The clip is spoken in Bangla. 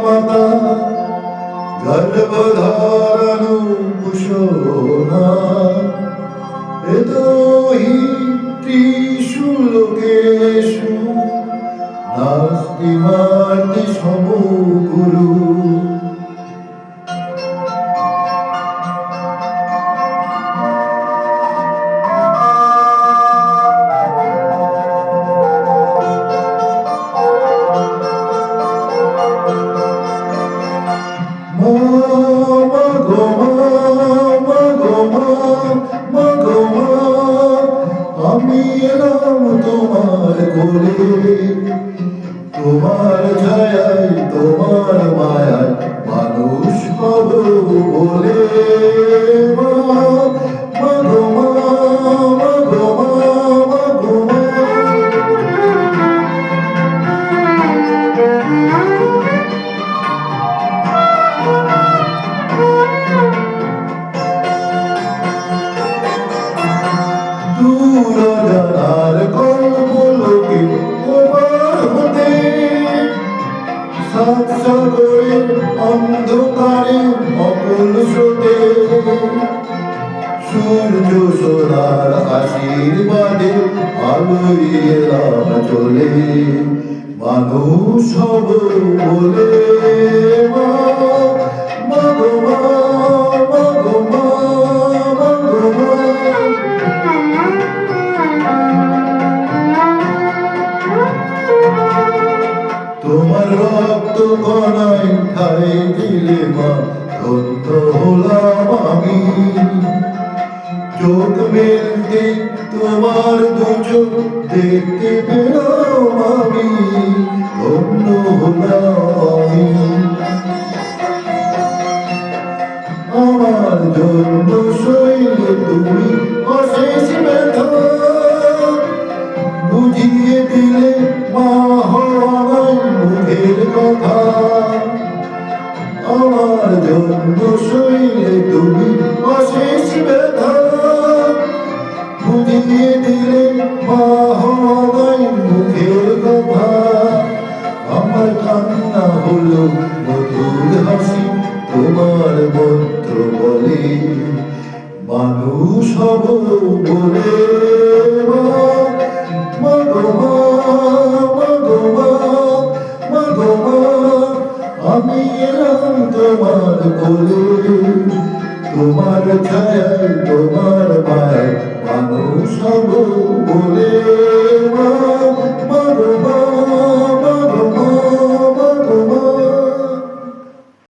মাতা গর্ভধারণু কুশোনা এতহি ত্রিশুলোকেষু নাস্তি মার্তি সমগুরু। আমি এলাম তোমার কোলে, তোমার ছায়ায় তোমার মায়ায় মানুষ হব বলে। দূরজানার কল্পলোকে তোমার হতে সাত সাগরের অন্ধকারে অকুল স্রোতে সূর্য সোনার আশীর্বাদে আলোয় এলাম চলে মানুষ হব বলে। তোমার রক্ত কণায় ঠাই দিলে মা ধন্য হলাম আমি। চোখ মেলতে তোমার দুচোখ দেখতে পেলাম আমি, ধন্য হলাম আমি। আমার জন্য সইলে তুমি অশেষ ব্যথা, বুঝিয়ে দিলে মা হওয়ার মুখের কথা। আমার জন্য সইলে তুমি অশেষ ব্যথা, বুঝিয়ে দিলে মা হওয়ার মুখের কথা। আমার কান্না হলো মধুর হাসি তোমার মন্ত্র বলে মানুষ হব বলে। আমি এলাম তোমার কোলে, তোমার ছায়ায়